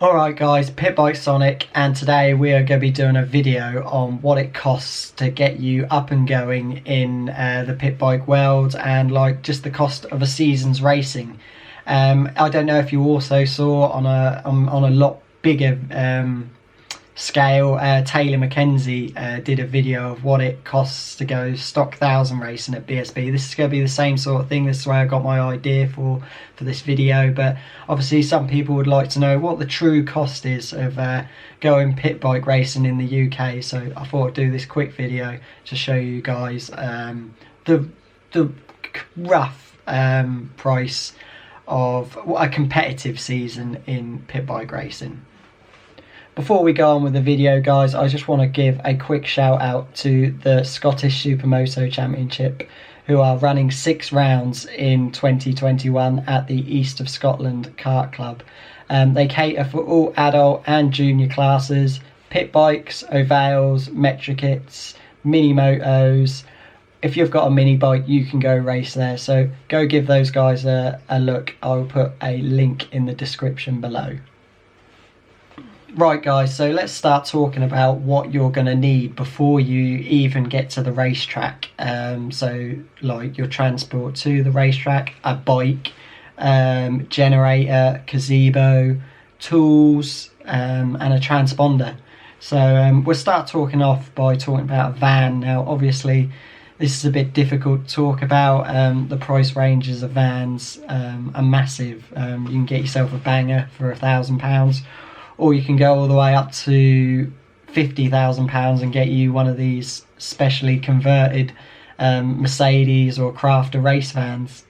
Alright guys, Pitbikesonic, and today we are going to be doing a video on what it costs to get you up and going in the pit bike world, and like just the cost of a season's racing. I don't know if you also saw on a lot bigger scale, Taylor McKenzie did a video of what it costs to go stock 1000 racing at BSB. This is going to be the same sort of thing. This is where I got my idea for this video, but obviously some people would like to know what the true cost is of going pit bike racing in the UK, so I thought I'd do this quick video to show you guys the rough price of a competitive season in pit bike racing. Before we go on with the video, guys, I just want to give a quick shout out to the Scottish Supermoto Championship, who are running 6 rounds in 2021 at the East of Scotland Kart Club. They cater for all adult and junior classes, pit bikes, ovales, metrokits, mini motos. If you've got a mini bike, you can go race there, so go give those guys a look. I'll put a link in the description below. Right guys, so let's start talking about what you're going to need before you even get to the racetrack. So like your transport to the racetrack, a bike, generator, gazebo, tools, and a transponder. So we'll start talking off by talking about a van. Now obviously this is a bit difficult to talk about. The price ranges of vans are massive. You can get yourself a banger for £1,000, or you can go all the way up to £50,000 and get you one of these specially converted Mercedes or Crafter race vans.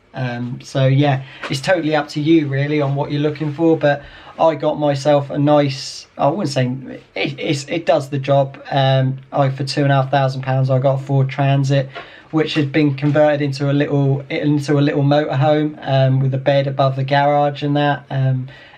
So yeah, it's totally up to you really on what you're looking for, but I got myself a nice, I wouldn't say it does the job. For £2,500 I got a Ford Transit, which has been converted into a little motorhome with a bed above the garage and that.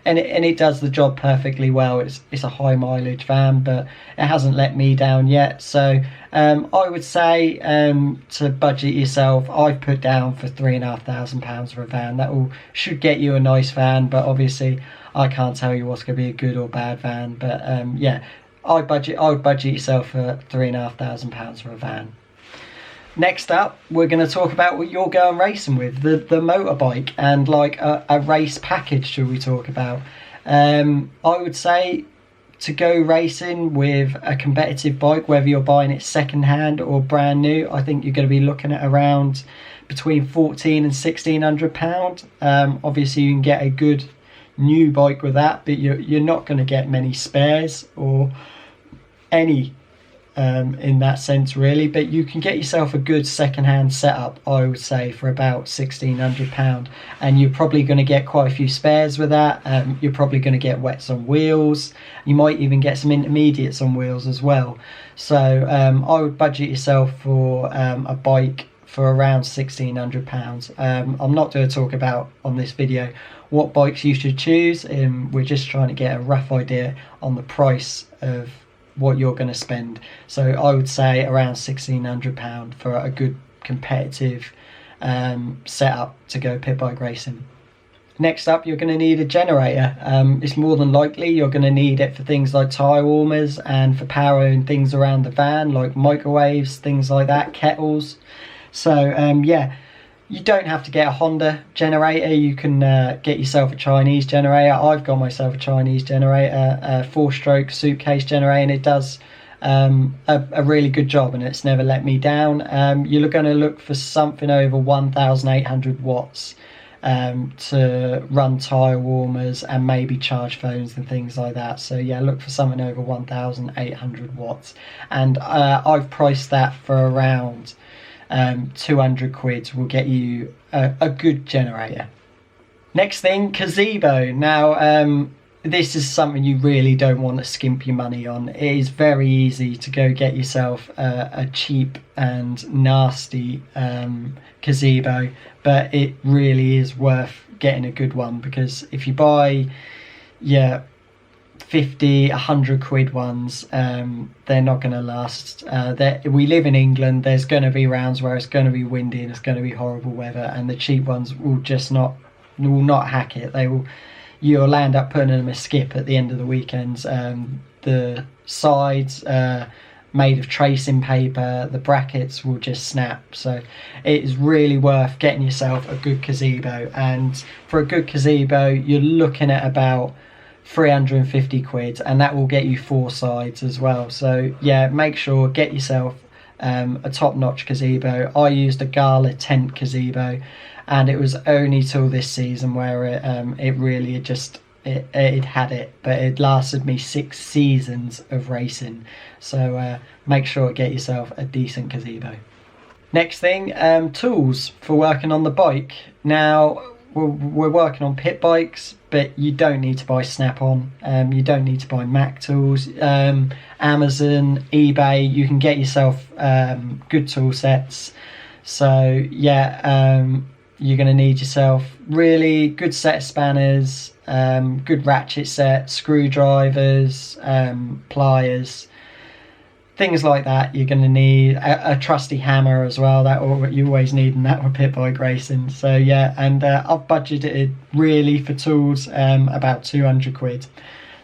And it does the job perfectly well. It's a high mileage van, but it hasn't let me down yet. So I would say to budget yourself, I've put down for £3,500 for a van. That should get you a nice van, but obviously I can't tell you what's going to be a good or bad van. But yeah, I would budget yourself for £3,500 for a van. Next up, we're going to talk about what you're going racing with, the motorbike, and like a race package should we talk about. I would say to go racing with a competitive bike, whether you're buying it second hand or brand new, I think you're going to be looking at around between £1,400 and £1,600. Obviously you can get a good new bike with that, but you're not going to get many spares or any in that sense really, but you can get yourself a good second-hand setup, I would say, for about £1,600, and you're probably going to get quite a few spares with that. You're probably going to get wets on wheels. You might even get some intermediates on wheels as well. So I would budget yourself for a bike for around £1,600. I'm not going to talk about on this video what bikes you should choose. We're just trying to get a rough idea on the price of what you're going to spend. So I would say around £1,600 for a good competitive setup to go pit bike racing. Next up, you're going to need a generator. It's more than likely you're going to need it for things like tyre warmers and for powering things around the van, like microwaves, things like that, kettles. So yeah, you don't have to get a Honda generator. You can get yourself a Chinese generator. I've got myself a Chinese generator, a 4-stroke suitcase generator, and it does a really good job, and it's never let me down. You're going to look for something over 1,800 watts to run tyre warmers and maybe charge phones and things like that. So yeah, look for something over 1,800 watts, and I've priced that for around £200 will get you a good generator. Next thing, gazebo. Now this is something you really don't want to skimp your money on. It is very easy to go get yourself a cheap and nasty gazebo, but it really is worth getting a good one, because if you buy 50, 100 quid ones, they're not going to last. We live in England. There's going to be rounds where it's going to be windy and it's going to be horrible weather, and the cheap ones will just not hack it. They will you'll end up putting them a skip at the end of the weekends. The sides made of tracing paper, the brackets will just snap. So it is really worth getting yourself a good gazebo, and for a good gazebo you're looking at about 350 quid, and that will get you 4 sides as well. So yeah, make sure, get yourself a top-notch gazebo. I used a Gala tent gazebo, and it was only till this season where it really it had it, but it lasted me 6 seasons of racing. So make sure to get yourself a decent gazebo. Next thing, tools for working on the bike. Now we're working on pit bikes, but you don't need to buy Snap-on, you don't need to buy Mac tools. Amazon, eBay, you can get yourself good tool sets. So yeah, you're going to need yourself really good set of spanners, good ratchet set, screwdrivers, pliers, things like that. You're going to need a trusty hammer as well, that you always need in that with pit bike racing. So yeah, and I've budgeted really for tools about 200 quid.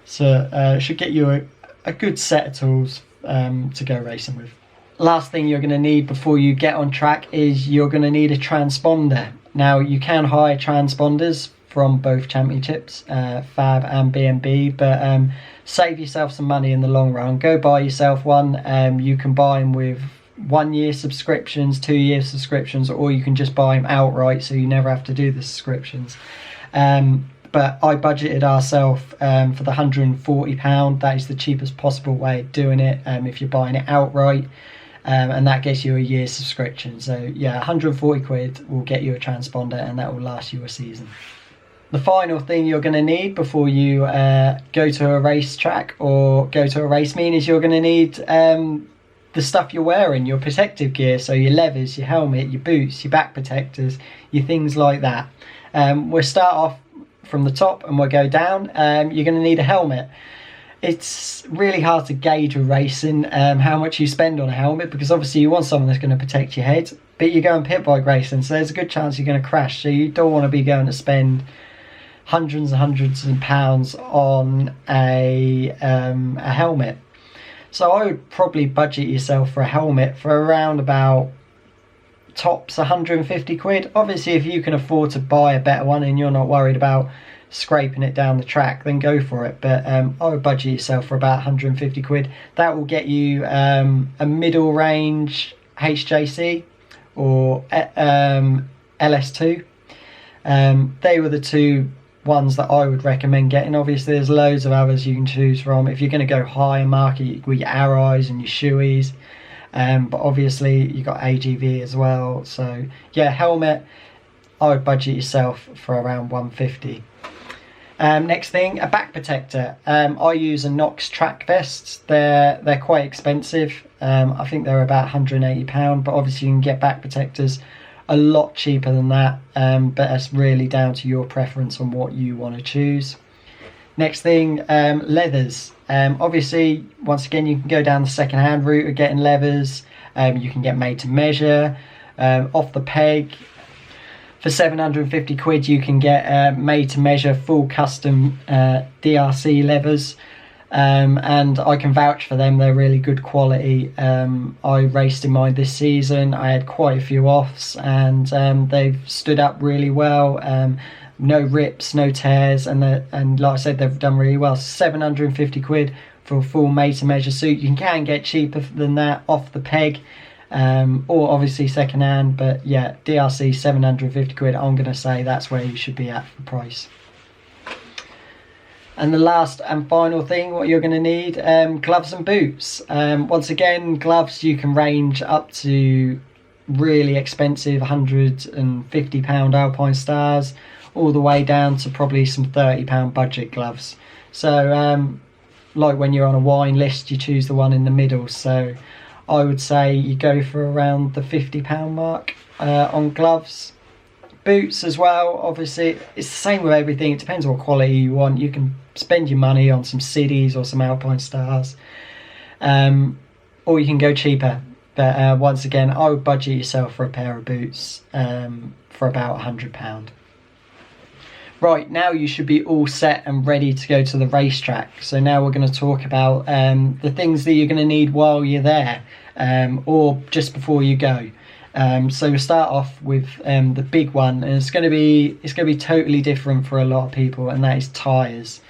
So should get you a good set of tools to go racing with. Last thing you're going to need before you get on track is you're going to need a transponder. Now you can hire transponders from both championships, Fab and B&B, but save yourself some money in the long run. Go buy yourself one. You can buy them with 1-year subscriptions, 2-year subscriptions, or you can just buy them outright so you never have to do the subscriptions. But I budgeted ourselves for the £140. That is the cheapest possible way of doing it if you're buying it outright. And that gets you a year's subscription. So yeah, 140 quid will get you a transponder, and that will last you a season. The final thing you're going to need before you go to a racetrack or go to a race meet is you're going to need the stuff you're wearing, your protective gear. So your leathers, your helmet, your boots, your back protectors, your things like that. We'll start off from the top and we'll go down. You're going to need a helmet. It's really hard to gauge with racing how much you spend on a helmet, because obviously you want something that's going to protect your head, but you're going pit bike racing, so there's a good chance you're going to crash. So you don't want to be going to spend hundreds of pounds on a helmet. So I would probably budget yourself for a helmet for around about tops 150 quid. Obviously if you can afford to buy a better one and you're not worried about scraping it down the track, then go for it. But I would budget yourself for about 150 quid. That will get you a middle range HJC or LS2. They were the two ones that I would recommend getting. Obviously there's loads of others you can choose from. If you're going to go higher market with your Arrows and your Shoeys, but obviously you got AGV as well. So yeah, helmet, I would budget yourself for around 150. Next thing, a back protector. I use a Nox track vests. They're quite expensive. I think they're about £180, but obviously you can get back protectors a lot cheaper than that, but that's really down to your preference on what you want to choose. Next thing, leathers. Obviously once again you can go down the second-hand route of getting leathers. You can get made to measure, off the peg. For 750 quid you can get made to measure full custom DRC leathers, and I can vouch for them. They're really good quality. I raced in mine this season. I had quite a few offs, and they've stood up really well. No rips, no tears, and like I said, they've done really well. 750 quid for a full made to measure suit. You can get cheaper than that off the peg, or obviously second hand, but yeah, DRC 750 quid. I'm going to say that's where you should be at for price. And the last and final thing, what you're going to need, gloves and boots. Once again, gloves you can range up to really expensive £150 Alpine Stars, all the way down to probably some £30 budget gloves. So like when you're on a wine list, you choose the one in the middle. So I would say you go for around the £50 mark on gloves. Boots as well, obviously it's the same with everything. It depends on what quality you want. You can spend your money on some Cities or some Alpine Stars, or you can go cheaper. But once again, I would budget yourself for a pair of boots for about £100. Right, now you should be all set and ready to go to the racetrack. So now we're going to talk about the things that you're going to need while you're there, or just before you go. So we'll start off with the big one, and it's going to be totally different for a lot of people, and that is tyres.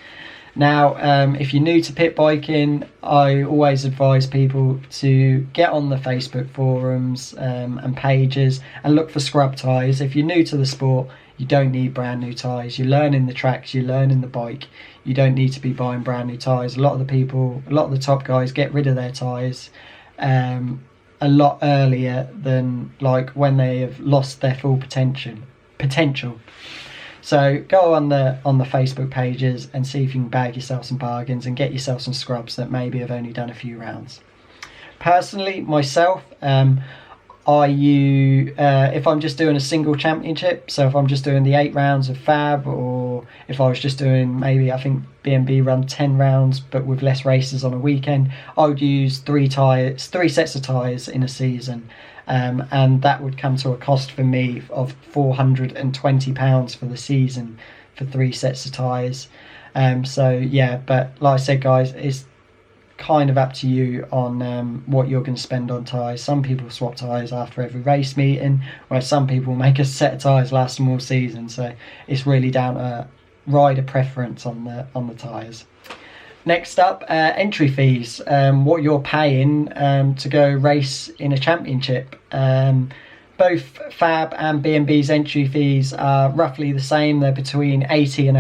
Now, if you're new to pit biking, I always advise people to get on the Facebook forums and pages and look for scrub tyres. If you're new to the sport, you don't need brand new tyres. You're learning the tracks, you're learning the bike. You don't need to be buying brand new tyres. A lot of the top guys get rid of their tyres a lot earlier than like when they have lost their full potential. So go on the Facebook pages and see if you can bag yourself some bargains and get yourself some scrubs that maybe have only done a few rounds. Personally, myself, if I'm just doing a single championship, so if I'm just doing the 8 rounds of Fab, or if I was just doing, maybe I think B&B run 10 rounds but with less races on a weekend, I would use 3 sets of tyres in a season, and that would come to a cost for me of £420 for the season for 3 sets of tyres. So yeah, but like I said, guys, it's kind of up to you on what you're going to spend on tyres. Some people swap tyres after every race meeting, whereas some people make a set of tyres last them all season. So it's really down to rider preference on the tyres. Next up, entry fees. What you're paying to go race in a championship. Both Fab and B&B's entry fees are roughly the same. They're between £80 and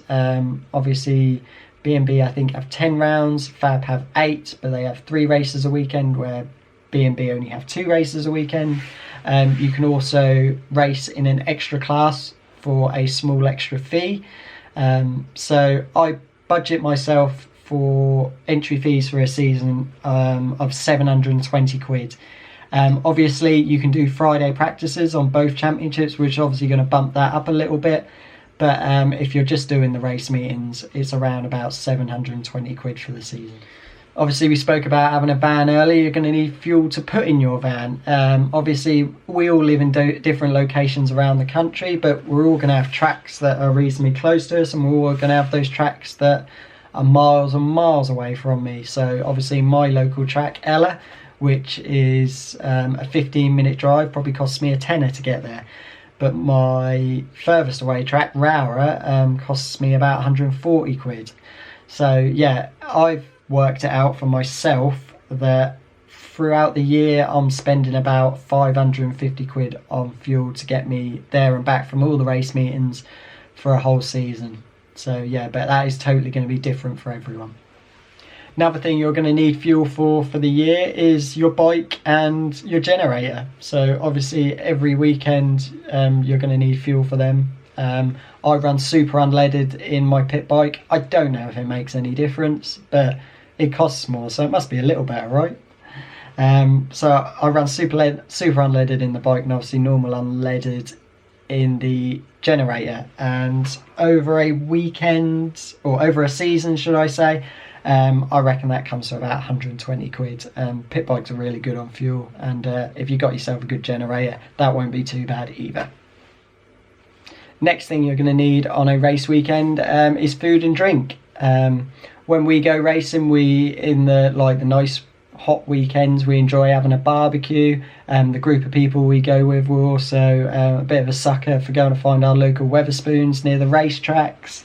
£100. Obviously, B&B I think have 10 rounds, Fab have 8, but they have 3 races a weekend, where B&B only have 2 races a weekend. You can also race in an extra class for a small extra fee. So I budget myself for entry fees for a season of £720. Obviously you can do Friday practices on both championships, which is obviously going to bump that up a little bit. But if you're just doing the race meetings, it's around about £720 for the season. Obviously, we spoke about having a van earlier. You're going to need fuel to put in your van. Obviously, we all live in different locations around the country, but we're all going to have tracks that are reasonably close to us, and we're all going to have those tracks that are miles and miles away from me. So obviously, my local track, Ella, which is a 15-minute drive, probably costs me a tenner to get there. But my furthest away track, Rowra, costs me about £140. So yeah, I've worked it out for myself that throughout the year I'm spending about £550 on fuel to get me there and back from all the race meetings for a whole season. So yeah, but that is totally going to be different for everyone. Another thing you're going to need fuel for the year is your bike and your generator. So obviously every weekend you're going to need fuel for them. I run super unleaded in my pit bike. I don't know if it makes any difference, but it costs more, so it must be a little better, right? So I run super unleaded in the bike, and obviously normal unleaded in the generator. And over a weekend, or over a season should I say, I reckon that comes to about £120. Pit bikes are really good on fuel, and if you got yourself a good generator, that won't be too bad either. Next thing you're going to need on a race weekend is food and drink. When we go racing, in the nice hot weekends, we enjoy having a barbecue. The group of people we go with, we're also a bit of a sucker for going to find our local Wetherspoons near the racetracks.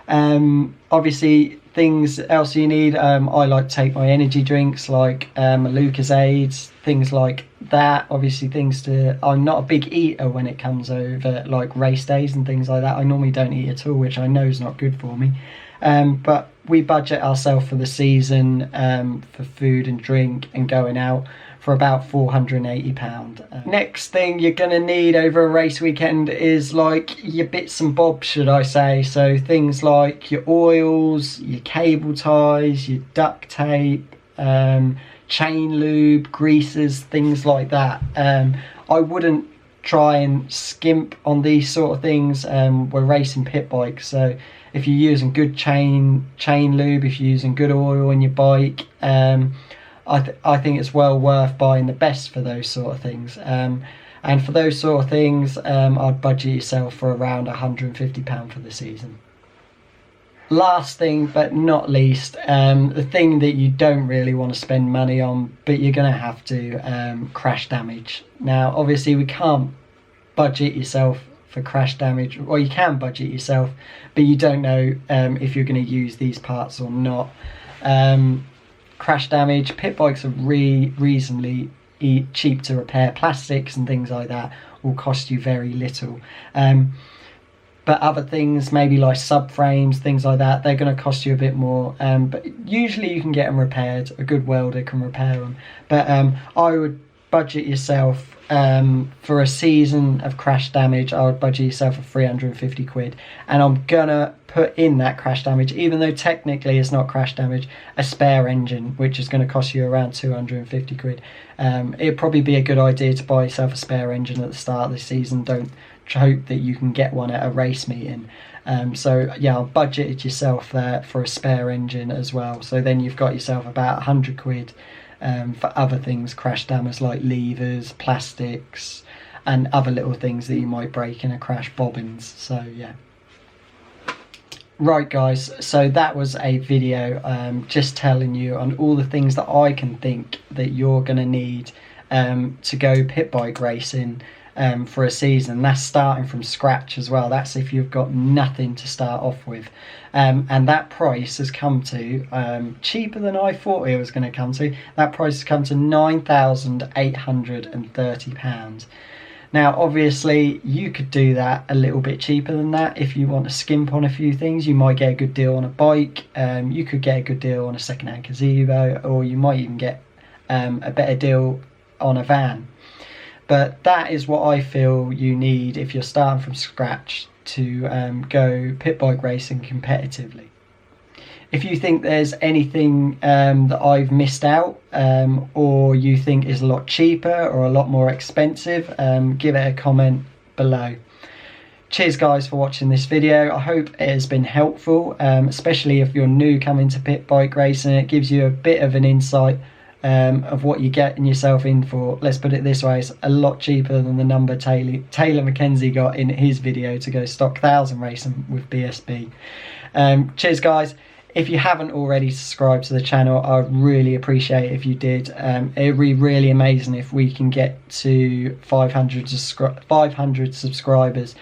Obviously, things else you need, I like to take my energy drinks like a Lucozade, things like that. Obviously I'm not a big eater when it comes over like race days and things like that. I normally don't eat at all, which I know is not good for me. But we budget ourselves for the season for food and drink and going out for about £480. Next thing you're going to need over a race weekend is like your bits and bobs, should I say. So things like your oils, your cable ties, your duct tape, chain lube, greases, things like that. I wouldn't try and skimp on these sort of things. We're racing pit bikes, so if you're using good chain lube, if you're using good oil in your bike, I think it's well worth buying the best for those sort of things. And for those sort of things, I'd budget yourself for around £150 for the season. Last thing but not least, the thing that you don't really want to spend money on, but you're going to have to, crash damage. Now obviously we can't budget yourself for crash damage, or you can budget yourself, but you don't know if you're going to use these parts or not. Crash damage, pit bikes are reasonably cheap to repair. Plastics and things like that will cost you very little. But other things, maybe like subframes, things like that, they're going to cost you a bit more. But usually you can get them repaired. A good welder can repair them. But I would budget yourself for a season of crash damage. I would budget yourself for 350 quid. And I'm going to put in that crash damage, even though technically it's not crash damage, a spare engine, which is going to cost you around 250 quid. It'd probably be a good idea to buy yourself a spare engine at the start of the season. Don't hope that you can get one at a race meeting. So yeah, I'll budget yourself there for a spare engine as well. So then you've got yourself about 100 quid for other things, crash damage like levers, plastics, and other little things that you might break in a crash, bobbins. So yeah. Right guys, so that was a video just telling you on all the things that I can think that you're going to need to go pit bike racing for a season. That's starting from scratch as well. That's if you've got nothing to start off with. And that price has come to, cheaper than I thought it was going to come to. That price has come to £9,830. Now obviously you could do that a little bit cheaper than that. If you want to skimp on a few things, you might get a good deal on a bike, you could get a good deal on a second-hand gazebo, or you might even get a better deal on a van. But that is what I feel you need if you're starting from scratch to go pit bike racing competitively. If you think there's anything that I've missed out, or you think is a lot cheaper or a lot more expensive, give it a comment below. Cheers guys for watching this video. I hope it has been helpful, especially if you're new coming to pit bike racing. It gives you a bit of an insight of what you're getting yourself in for. Let's put it this way, it's a lot cheaper than the number Taylor McKenzie got in his video to go stock 1000 racing with BSB. Cheers guys. If you haven't already subscribed to the channel, I'd really appreciate it if you did. It'd be really amazing if we can get to 500 subscribers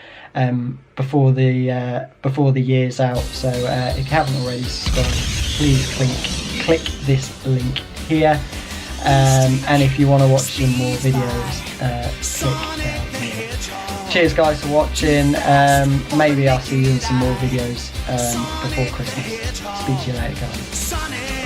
before the year's out. So if you haven't already subscribed, please click this link here. And if you want to watch some more videos, click down here. Cheers guys for watching. Maybe I'll see you in some more videos before Christmas. Speak to you later guys.